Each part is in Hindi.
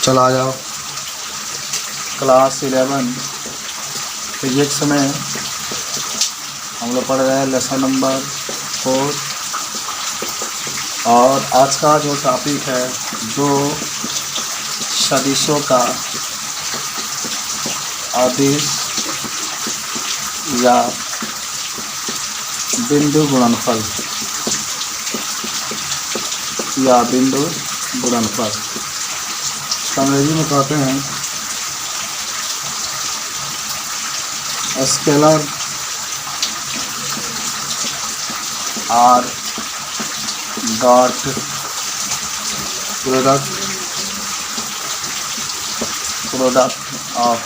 चला जाओ क्लास 11 फिजिक्स में हम लोग पढ़ रहे हैं लेसन नंबर 4। और आज का जो टॉपिक है दो सदिशों का अदिश या बिंदु गुणनफल या बिंदु गुणनफल अंग्रेजी में कहते हैं scalar or dot product of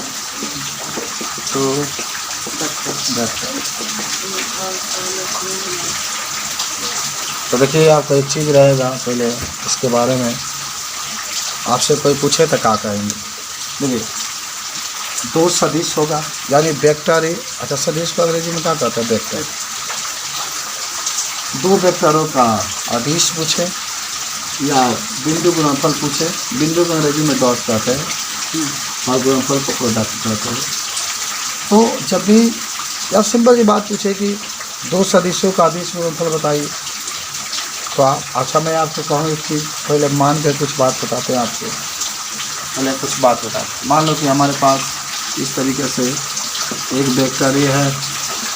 two vector. तो देखिए आपको एक चीज़ रहेगा, पहले इसके बारे में आपसे कोई पूछे तो क्या कहेंगे। देखिए दो सदिश होगा यानी वेक्टर है। अच्छा सदिश को अंग्रेजी में क्या कहते हैं? वेक्टर। दो वेक्टरों का अदिश पूछे या बिंदु गुणनफल पूछे। बिंदु को अंग्रेजी में डॉट कहते हैं और गुणनफल को प्रोडक्ट कहते हैं। तो जब भी या सिंपल सी बात पूछे कि दो सदिशों का अदिश गुणनफल बताइए, तो अच्छा मैं आपको कहूँ कि पहले मान कर कुछ बात बताते हैं आपको। पहले कुछ बात बताते। मान लो कि हमारे पास इस तरीके से एक वेक्टर ए है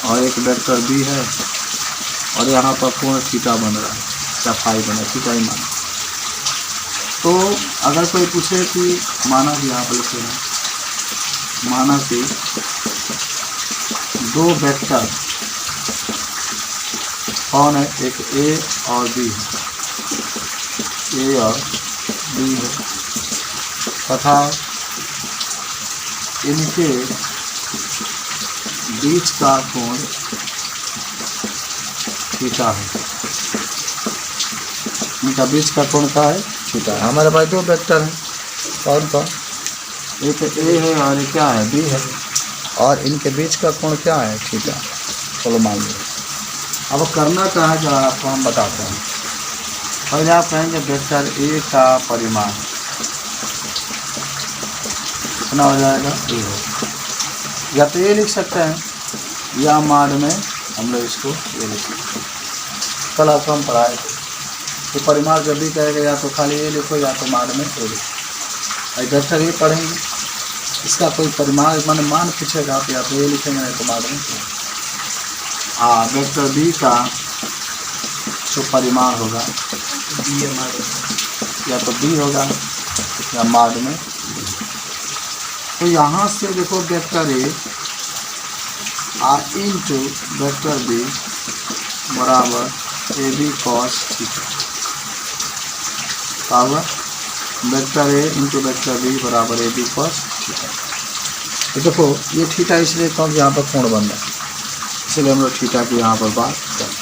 और एक वेक्टर बी है और यहाँ पर कोण थीटा बन रहा है या फाई बन रहा है, थीटा ही माना। तो अगर कोई पूछे कि माना कि यहाँ पर लिखे हैं, माना कि दो वेक्टर कौन है, एक ए और बी है, ए और बी है तथा इनके बीच का कोण थीटा है। इनका बीच का कोण क्या है? थीटा है। हमारे पास दो वेक्टर हैं, कौन कौन? एक ए है और एक क्या है? बी है। और इनके बीच का कोण क्या है? थीटा। चलो मान लो। अब करना क्या है जरा आपको हम बताते हैं। पहले आप कहेंगे वेक्टर ए का परिमाण कितना हो जाएगा? ए हो। या तो ये लिख सकते हैं या माड में हम लोग इसको ये लिख सकते हैं। कल आपको हम पढ़ाए थे कि परिमाण जब भी कहेगा या तो खाली ये लिखो या तो माड में ये लिखो। वेक्टर ये पढ़ेंगे, इसका कोई परिमाण माने मान पूछेगा आप या तो ये लिखेंगे नहीं तो माड में। वेक्टर बी का जो परिमाण होगा बी या तो बी होगा या माड में। तो यहाँ से देखो vector A into vector B बराबर ए बी कॉस थीटा। बराबर vector A into vector B बराबर ए बी कॉस थीटा। तो देखो ये थीटा इसलिए क्योंकि यहाँ पर कोण बन रहा है, इसलिए हम लोग थीटा की यहाँ पर बात करें।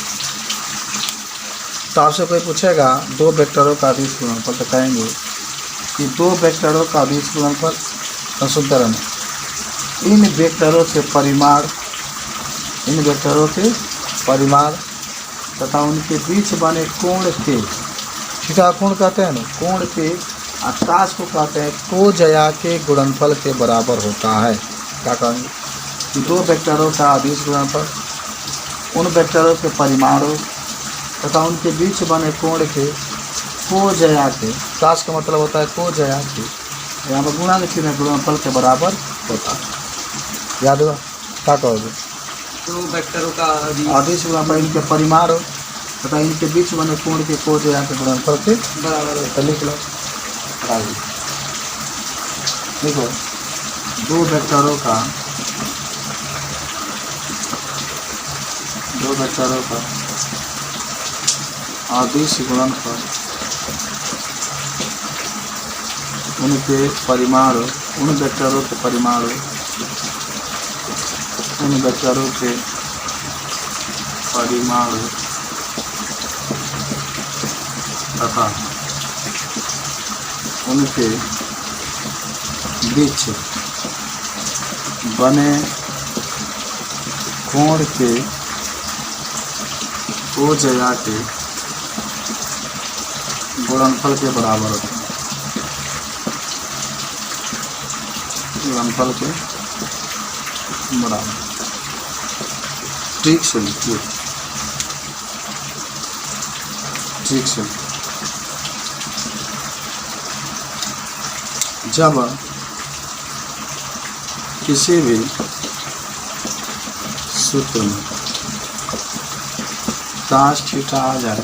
तो आपसे कोई पूछेगा दो वेक्टरों का अदिश गुणनफल, तो कहेंगे कि दो वेक्टरों का अदिश गुणनफल सुनते रहना। इन वेक्टरों के परिमाण तथा उनके बीच बने कोण के, थीटा कोण कहते हैं ना, कोण के आकाश को कहते हैं कोजया के गुणनफल के बराबर होता है। क्या कहेंगे कि दो वेक्टरों का अदिश गुणनफल उन वेक्टरों के परिमाणों तथा उनके बीच बने कोण के कोजया के, आकाश का मतलब होता है कोजया के, यहाँ पर गुणा लिखी है गुणनफल के बराबर होता है। याद हुआ? क्या कहोगे? दो वेक्टरों का अदिश गुणनफल इनके परिमाण तथा इनके बीच बने कोण के कोजया के गुणनफल के बराबर होता है। लिख लो, देखो दो वेक्टरों का अदिश गुणनफल उनके परिमाण उन वेक्टरों के परिमाण तथा उनके बीच बने कोण के कोजया के गुणनफल के बराबर होता है। गुणनफल के बराबर। ठीक से लिखिए, ठीक से। जब किसी भी सूत्र में cos थीटा आ जाए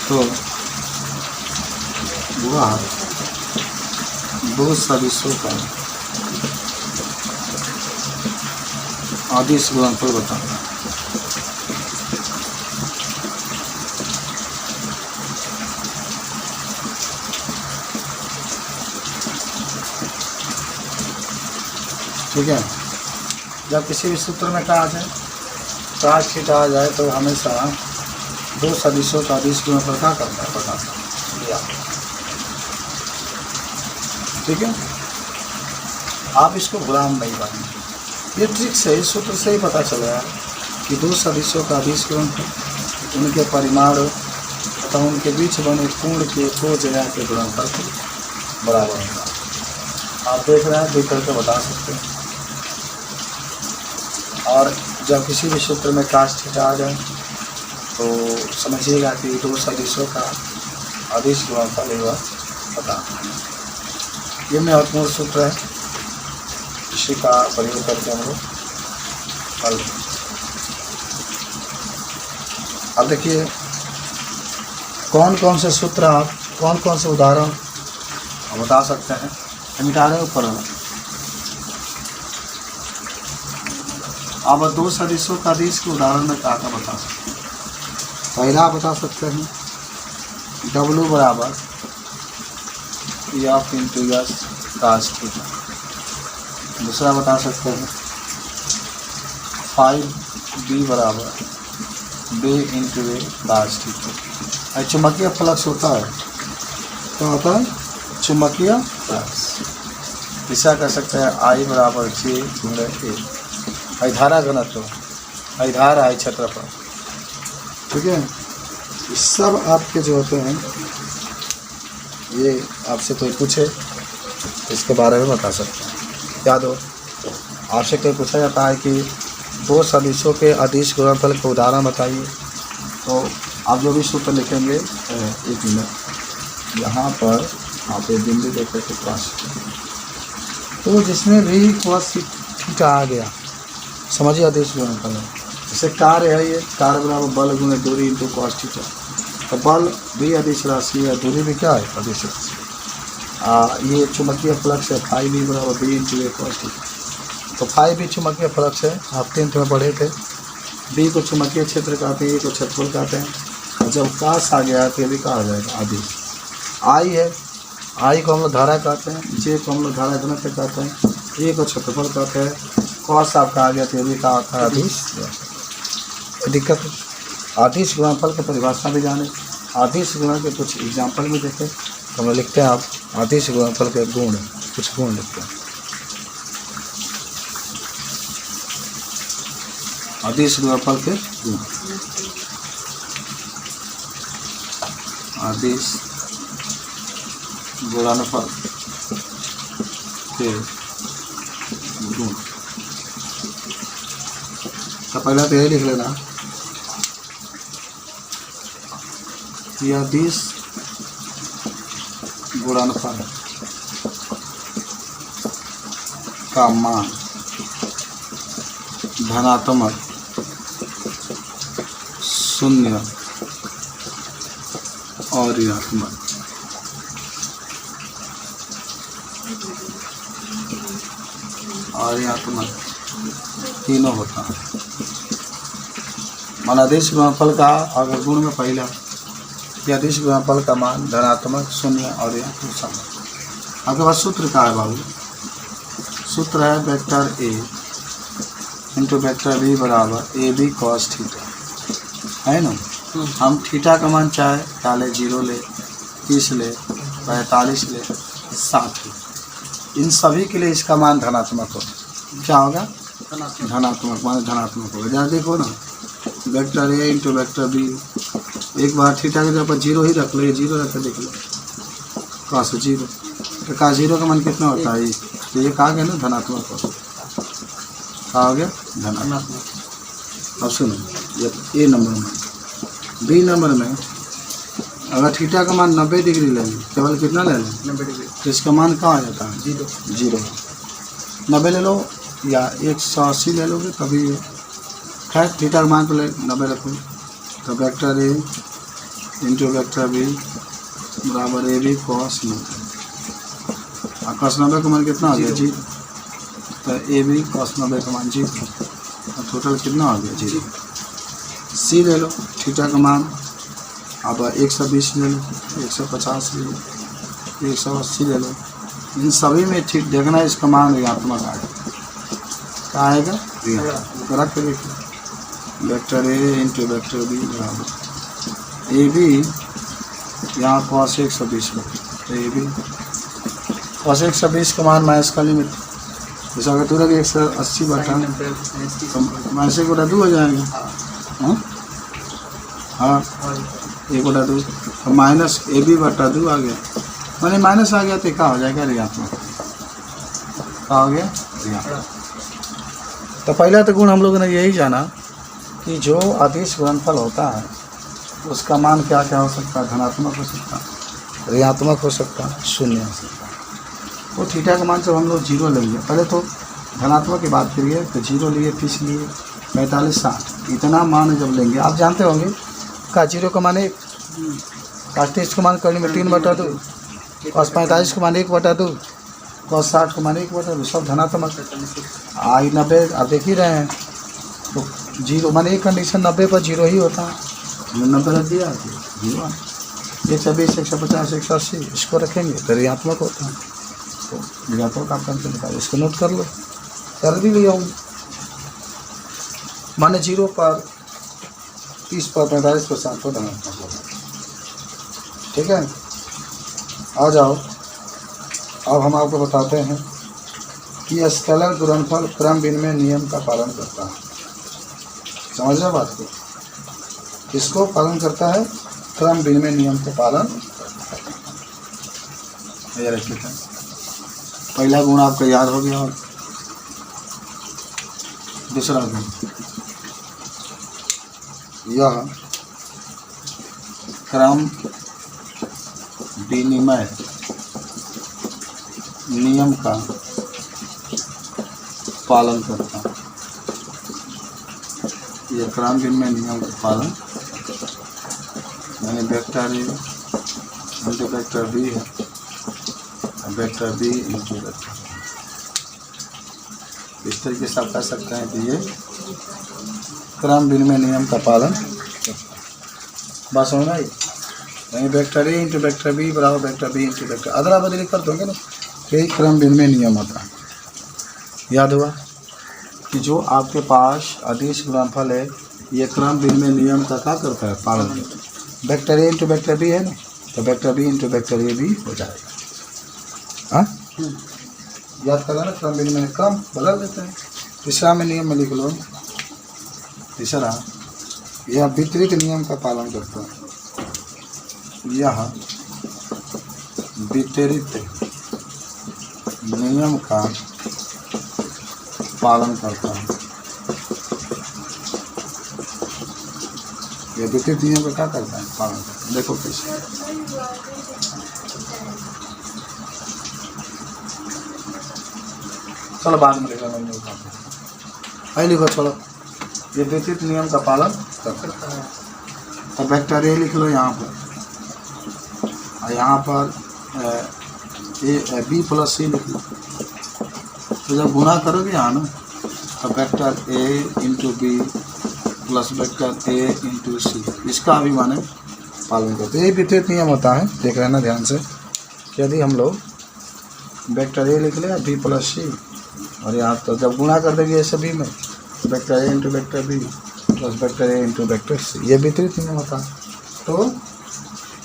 तो वह दो सदिशों का अदिश गुणनफल बताता है। ठीक है, जब किसी भी सूत्र में क्या आ जाए, cos थीटा आ जाए तो हमेशा दो सदिशों का अदिश गुणनफल क्या करता है, बताता है। ठीक है, आप इसको गुलाम नहीं बनेंगे। ये ट्रिक से, इस सूत्र से ही पता चलेगा कि दो सदिशों का अदिश गुणनफल उनके परिमाण तथा उनके बीच बने कोण के दो जगह के गुणनफल के बराबर होगा। आप देख रहे हैं, देख करके बता सकते हैं। और जब किसी भी सूत्र में cos थीटा आ जाए तो समझिएगा कि दो सदिशों का अदिश गुणनफल हुआ पता। ये महत्वपूर्ण सूत्र है, इसी का प्रयोग करके हम लोग हल। अब देखिए कौन कौन से सूत्र, आप कौन कौन से उदाहरण बता सकते हैं। मिटा रहे ऊपर, अब दो सदिशों का अदिश के उदाहरण में क्या क्या बता सकते हैं। पहला बता सकते हैं W बराबर F into S cos theta. दूसरा बता सकते हैं 5B बराबर B इंटू ए cos थीटा। चुंबकीय फ्लक्स होता है, क्या होता है, चुंबकीय फ्लक्स। ऐसा कह सकते हैं I बराबर J गुणे ए। धारा घनत्व, धारा है क्षेत्रफल। ठीक है, ये सब आपके जो होते हैं, ये आपसे कोई पूछे इसके बारे में बता सकते हैं। याद हो, आपसे कोई पूछा जाता है कि दो सदिशों के अदिश गुणनफल के उदाहरण बताइए, तो आप जो भी सूत्र लिखेंगे, एक मिनट यहाँ पर आप एक बिंदु देख करके पास, तो जिसमें भी cos थीटा आ गया समझिए अदिश गुणनफल है। जैसे कार्य है, ये कार्य बराबर बल गुणे दूरी इंटू cos थीटा। तो बल भी अदिश राशि है, दूरी भी क्या है, अदिश राशि। ये चुंबकीय फ्लक्स है, फाई भी बराबर B इंटू ए cos थीटा। तो फाई भी चुंबकीय फ्लक्स है, आप 10th में पढ़े थे। B को चुंबकीय क्षेत्र कहते हैं, A को क्षेत्रफल कहते हैं। और जब cos आ गया तो ये भी कहा जाएगा अदिश। I है, I को हम लोग धारा कहते हैं, J को हम लोग धारा घनत्व कहते हैं, A को क्षेत्रफल कहते हैं। cos आपका आ गया तो ये भी कहा होता है अदिश। दिक्कत, अदिश गुणनफल की परिभाषा भी जाने, अदिश गुणन के कुछ एग्जाम्पल भी देखें। तो हम लिखते हैं, आप अदिश गुणनफल के गुण, कुछ गुण लिखते हैं। अदिश गुणनफल के गुण, अदिश गुणनफल के गुण। तो पहला तो यही लिख लेना, अदिश गुणनफल का मान धनात्मक, शून्य और ऋणात्मक। तीनों होता है। मान अदिश गुणनफल का अगर गुण में पहला, कि अदिश गुणनफल का मान धनात्मक, शून्य और ऋणात्मक। आपके पास सूत्र का है बाबू, सूत्र है vector A into vector B बराबर ए बी cos थीटा, है ना। हम थीटा का मान चाहे डाले 0 ले, 30 ले, 45 ले, 60 ले, इन सभी के लिए इसका मान धनात्मक हो। क्या होगा, धनात्मक, मान धनात्मक होगा। जहाँ देखो ना, vector A into vector B, एक बार थीटा की जगह पर 0 ही रख लो, 0 रख कर देख लो, cos 0। तो cos 0 का मान कितना होता है? तो ये कहा गया ना धनात्मक हो, कहा हो गया धनात्मक। अब सुनो, ये ए नंबर में, बी नंबर में अगर थीटा का मान 90 डिग्री ले लें, केवल कितना ले लें 90 डिग्री, तो इसका मान कहाँ आ जाता है? 0। 90 ले लो या 180 ले लोगे कभी, खैर थीटा का मान तो 90 रखो। तो vector A into vector B बराबर ए बी कॉस 90। और कॉस 90 का मान कितना हो गया? 0। तो ए बी कॉस 90 का मान 0, और टोटल कितना हो गया? 0। सी ले लो थीटा का मान, अब 120 ले लो, 150 ले लो, 180 ले लो, इन सभी में ठीक देखना इसका मान ऋणात्मक आएगा। क्या आएगा? ऋणात्मक। रख के देखिए, vector A into vector B बराबर ए बी, यहाँ cos 120 हो, तो ए बी cos 120 का मान माइनस का लिमिट, जैसा अगर तुरंत 180 बटा तो माइनस 1/2 हो जाएगा। हाँ 1/2, और माइनस ए बी बटा 2 आ गया, मैंने माइनस आ गया तो क्या हो जाएगा? ऋणात्मक। क्या हो गया? ऋणात्मक। तो पहला तो गुण हम लोगों ने यही जाना कि जो अदिश गुणनफल होता है उसका मान क्या क्या हो सकता है? धनात्मक हो सकता है, ऋणात्मक हो सकता है, शून्य हो सकता है। वो थीटा का मान जब हम लोग 0 लेंगे, पहले तो धनात्मक की बात करिए तो 0 लिए, 30 लिए, 45, 60, इतना मान जब लेंगे आप जानते होंगे का 0 का मान 1, cos 30 का मान करने में 3/2, cos 45 का मान 1/2, cos 60 का मान 1/2, सब धनात्मक। आई 90 आप देख ही रहे हैं, तो 0 मान एक कंडीशन 90 पर 0 ही होता है, 90 रख दिया 0। 120, 150, 180 इसको रखेंगे तो ऋणात्मक होता है, तो ऋणात्मक आप करके निकाल, इसको नोट कर लो, कर भी लिया हूँ। माने 0 पर, 30 पर, 45 पर 60 पर धनात्मक होगा। ठीक है, आ जाओ, अब हम आपको बताते हैं कि स्केलर गुणनफल क्रम विनिमय नियम का पालन करता है। समझ रहे बात को? किसको पालन करता है? क्रम विनिमय नियम का पालन करता है। ये रखिए, पहला गुण आपका याद हो गया, और दूसरा गुण यह क्रम विनिमय नियम का पालन करता है। यह क्रम विनिमय नियम का पालन, यानी vector A into vector B है, वेक्टर बी इंटू वेक्टर, इस तरीके से आप कह सकते हैं कि ये क्रम विनिमय नियम का पालन करता है। बात समझ में आई? यानी vector A into vector B बराबर वेक्टर बी इंटू वेक्टर, अदला बदली कर दोगे ना, यही क्रम विनिमय नियम होता है। याद हुआ कि जो आपके पास अदिश गुणनफल है, ये क्रम विनिमय नियम का क्या करता है? पालन करता है। Vector A into vector B है ना, तो vector B into vector A भी हो जाएगा। हाँ, याद करना ना, क्रम विनिमय क्रम बदल देते हैं। तीसरा में नियम में लिख लो, तीसरा यह विपरीत नियम का पालन करता है। यह विपरीत नियम का पालन करता है। ये विपरीत नियम का क्या करता है? पालन करता है। देखो कैसे, चलो बाद में लिखा, मैं नहीं उठाता, आई लिखो, छोड़ो। ये विपरीत नियम का पालन करता है। तो वेक्टर ए लिख लो यहाँ पर, और यहाँ पर ए बी प्लस सी लिख लो। तो जब गुणा करोगे यहाँ ना, तो vector A into B plus vector A into C, इसका भी माने पालन करते हैं। ये विपरीत नियम होता है, देख लेना ध्यान से। यदि हम लोग वेक्टर ए लिख लें बी प्लस सी, और यहाँ तो जब गुणा कर देंगे सभी में, तो vector A into vector B plus vector A into vector C, ये विपरीत नियम होता है। तो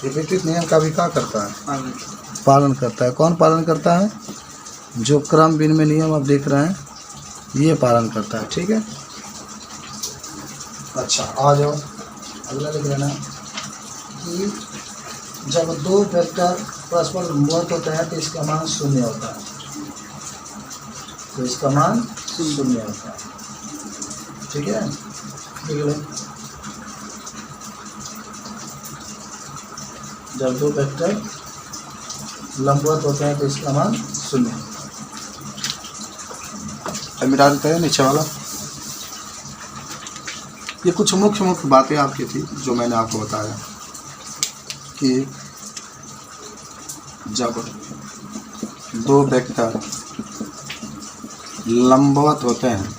ये विपरीत नियम का भी क्या करता है? पालन करता है। कौन पालन करता है? जो क्रम विनिमय नियम आप देख रहे हैं, ये पालन करता है। ठीक है, अच्छा आ जाओ, अगला लिख लेना कि जब दो वेक्टर परस्पर लंबवत होता है तो इसका मान शून्य होता है, तो इसका मान शून्य होता है। ठीक है, देख लो, जब दो वेक्टर लंबवत होते हैं तो इसका मान शून्य। अब मिटा देते हैं नीचे वाला। ये कुछ मुख्य मुख्य बातें आपकी थी जो मैंने आपको बताया कि जब दो वेक्टर लंबवत होते हैं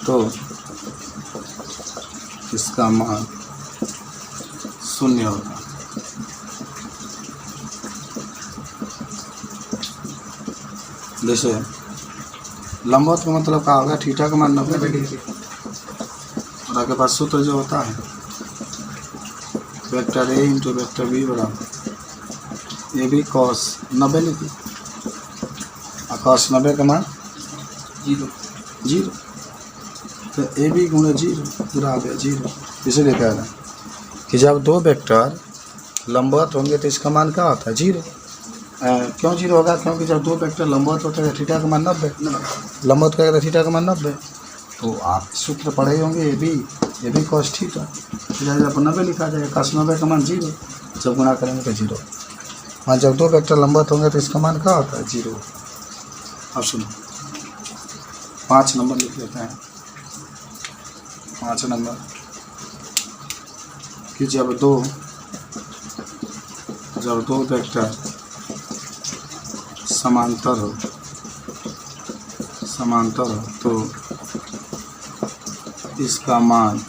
तो इसका मान शून्य होगा। जैसे लंबवत का मतलब क्या होगा, थीटा का मान 90 डिग्री, और आपके पास सूत्र जो होता है vector A into vector B बराबर ए बी कॉस 90 लिखी, और कॉस 90 का मान 0, तो ए बी गुणे 0 पूरा आ गया 0। इसीलिए कह रहे हैं कि जब दो वेक्टर लंबवत होंगे तो इसका मान क्या होता है 0। क्यों 0 होगा, क्योंकि जब दो वेक्टर लंबवत होते हैं थीटा का मान 90, लंबवत करेगा तो थीटा का मान 90। तो आप सूत्र पढ़े होंगे ए बी कॉस थीटा, जब 90 लिखा जाएगा, कॉस 90 का मान 0, जब गुणा करेंगे तो 0। हाँ, जब दो वेक्टर लंबवत होंगे तो इसका मान क्या होता है 0। अब सुनो 5 नंबर लिख लेते हैं। 5 नंबर कि जब दो वेक्टर समांतर हो तो इसका मान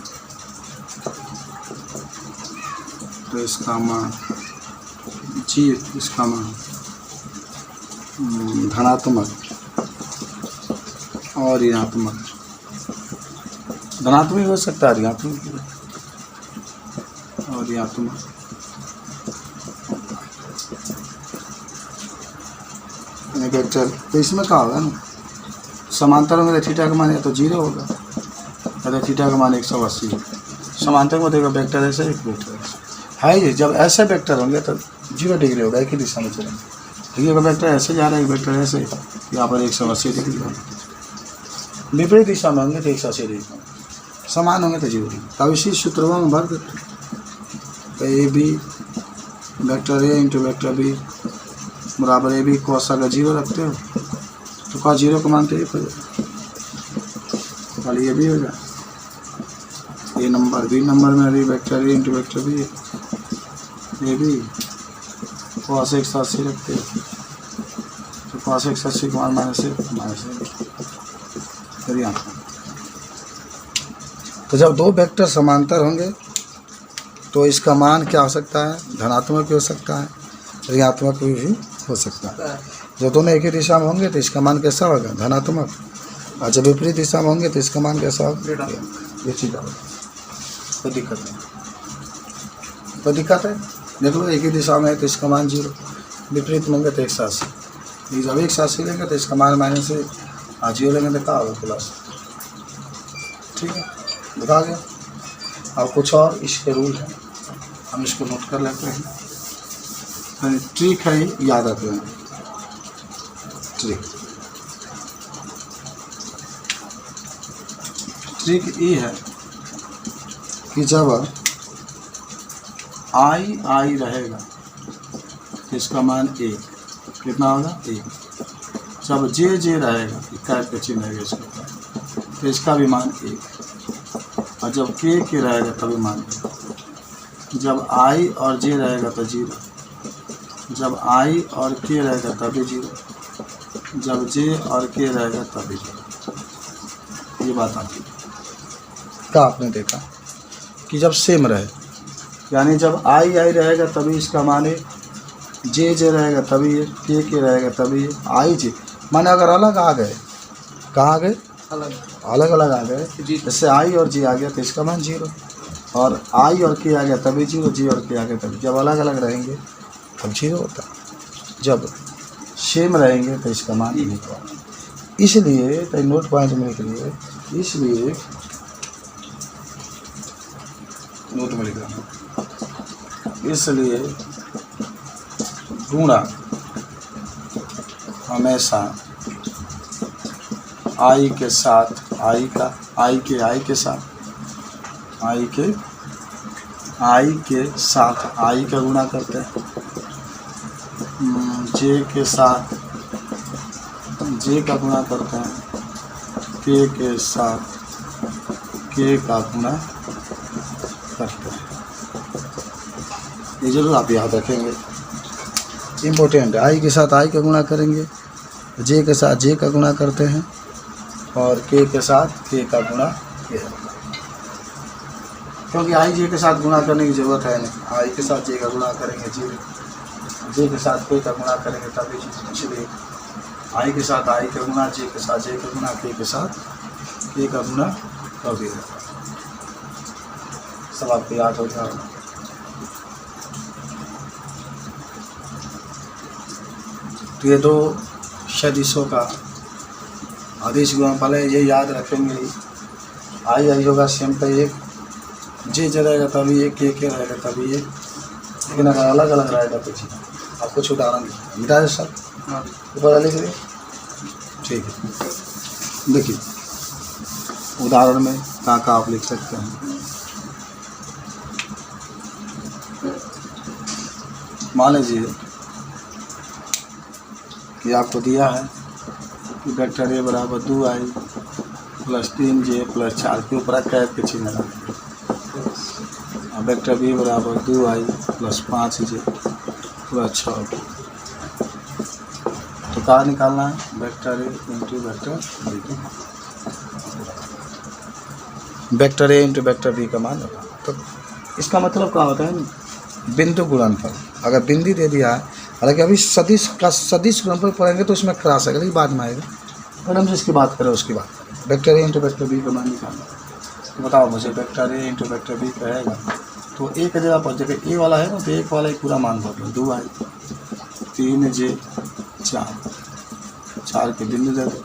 धनात्मक और ऋणात्मक, धनात्मक हो सकता है, ऋणात्मक और ऋणात्मक। वेक्टर तो इसमें क्या होगा ना, समांतर में थीटा का मान या तो 0 होगा या तो थीटा का मान 180 होगा। समांतर में देखो वेक्टर ऐसे, एक वेक्टर ऐसे है ये, जब ऐसे वेक्टर होंगे तो 0 डिग्री होगा, एक ही दिशा में चलेंगे। ठीक है, वेक्टर ऐसे जा रहा है, एक वेक्टर ऐसे, यहाँ पर 180 डिग्री होगा। विपरीत दिशा में होंगे तो 180 डिग्री होगा, समान होंगे तो 0 डिग्री। तब इसी सूत्रों में भर देते, तो A B vector A into vector B बराबर ए बी कॉस, अगर 0 रखते हो तो कॉस 0 को मानते 1 हो जाए, खाली ये भी हो जाए। ए नंबर बी नंबर में भी vector A into vector B A B cos 180 रखते हो तो कॉस 180 को मान -1 फिर यहाँ। तो जब दो वेक्टर समांतर होंगे तो इसका मान क्या हो सकता है, धनात्मक भी हो सकता है, ऋणात्मक भी हो सकता है। जब दोनों एक ही दिशा में होंगे तो इसका मान कैसा होगा, धनात्मक, और जब विपरीत दिशा में होंगे तो इसका मान कैसा होगा, ये चीज़ होगा। कोई दिक्कत नहीं, कोई दिक्कत है, देख लो एक ही दिशा में है तो इसका मान 0, विपरीत में होंगे तो 180, जब 180 लेंगे तो इसका मान -1 और 0 लेंगे तो क्या होगा प्लस। ठीक है, बता गया। और कुछ और इसके रूल हैं, हम इसको नोट कर लेते हैं, ट्रिक है, याद रखते हैं ट्रिक ये है कि जब आई रहेगा तो इसका मान 1, कितना होगा 1। जब जे रहेगा, कैट का चिन्ह है इसका, तो इसका भी मान 1, और जब के रहेगा तभी मान 1। जब आई और जे रहेगा तो 0, जब आई और के रहेगा तभी 0, जब जे और के रहेगा तभी 0। ये बात आती क्या आपने देखा कि जब सेम रहे, यानी जब आई रहेगा तभी इसका मान 1, जे रहेगा तभी 1, के रहेगा तभी 1, आई जे माने अगर अलग आ गए, कहाँ आ गए, अलग अलग आ गए, जैसे आई और जे आ गया तो इसका मान 0, और आई और के आ गया तभी 0, जे और के आ गया तभी। जब अलग अलग रहेंगे तब 0 होता है, जब सेम रहेंगे तो इसका मान 1 होगा। इसलिए तो नोट पॉइंट में के लिए, इसलिए नोट में लिख रहा हूँ, इसलिए गुणा हमेशा आई के साथ आई के साथ आई का गुणा करते हैं, जे के साथ जे का गुणा करते हैं, के साथ के का गुणा करते हैं। ये जरूर आप याद रखेंगे, इम्पोर्टेंट है। आई के साथ आई का गुणा करेंगे, जे के साथ जे का गुणा करते हैं और के साथ के का गुणा किया, क्योंकि आई जे के साथ गुणा करने की ज़रूरत है नहीं। आई के साथ जे का गुणा करेंगे, जे के साथ के का गुणा करेंगे तभी इसलिए आई के साथ आई का गुणा, जे के साथ जे का गुणा, के साथ के का गुणा कर दिया। सब आपको याद हो जाएगा। तो ये दो सदिशों का आदेश गुणनफल है, ये याद रखेंगे। आई होगा सेम पे एक, जे रहेगा तभी एक, के रहेगा तभी एक, लेकिन अगर अलग अलग रहेगा तो जी आप कुछ उदाहरण मिटा है सर ऊपर लिख लिए। ठीक है, देखिए उदाहरण में का आप लिख सकते हैं। मान लीजिए कि आपको दिया है कि वेक्टर ए बराबर 2i प्लस 3j प्लस 4 के ऊपर कैप के चिन्ह लगाएंगे, और वेक्टर बी बराबर 2i प्लस 5j प्लस 6। तो कहाँ निकालना है? Vector A into vector B, vector A into vector B का मान होगा। तो इसका मतलब क्या होता है ना, बिंदु गुणनफल। अगर बिंदी दे दिया है, हालांकि अभी सदिश गुणनफल पढ़ेंगे तो उसमें क्रॉस आएगा, लेकिन बाद में आएगा। और हम जिसकी बात करें उसकी बात करें, vector A into vector B का मान निकालना। तो बताओ मुझे, vector A into vector B कहेगा तो ए की जगह पर जगह ए वाला है ना, तो एक वाला ही पूरा मान भर लो, 2i 3j 4 के बिंदु दे दो,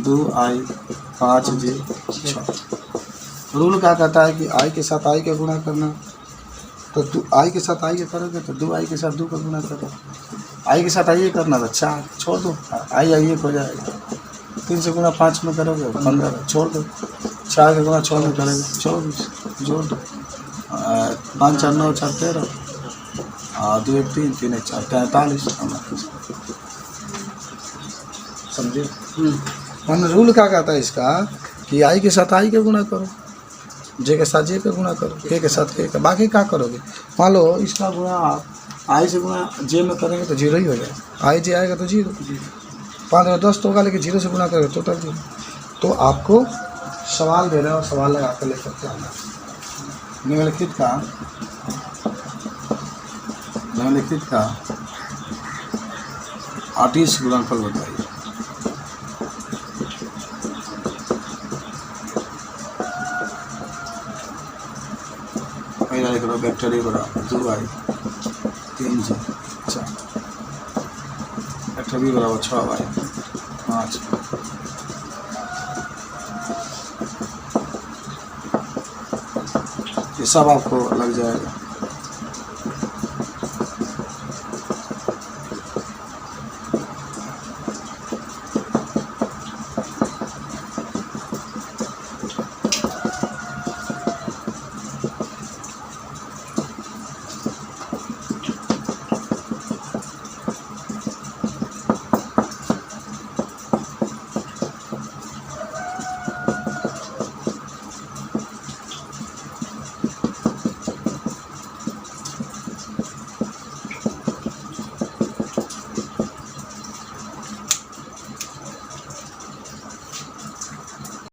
2i 5j 6। रूल क्या कहता है कि आई के साथ आई का गुणा करना, तो आई के साथ आई करोगे तो 2i के साथ 2 का गुणा करो। आई के साथ आई करना था 4, छोड़ दो, आई एक हो जाएगा। 3 से गुणा 5 में करोगे 15, छोड़ दो। 4 का गुणा 6 में करोगे 24, जोड़ दो। 5 4 9 4 13, 2 1 3 3 1 4 43। समझे? मन रूल क्या कहता है इसका कि आई के साथ आई का गुणा करो, जे के साथ जे का गुणा करो, के साथ के का, बाकी क्या करोगे? मान लो इसका गुणा आप आई से गुणा जे में करेंगे तो 0 ही हो जाएगा। आई जे आएगा तो 0, 5 में 10 तो होगा, लेकिन 0 से गुणा करेंगे तो तब 0। तो आपको सवाल दे रहे हैं और सवाल लगा कर ले सकते हैं। निम्नलिखित का आदेश गुणनफल बताइए। पहला लिख लो, वेक्टर ए बराबर 2i 3j 4, वेक्टर बी बराबर 6i 5। ये सब आपको लग जाएगा।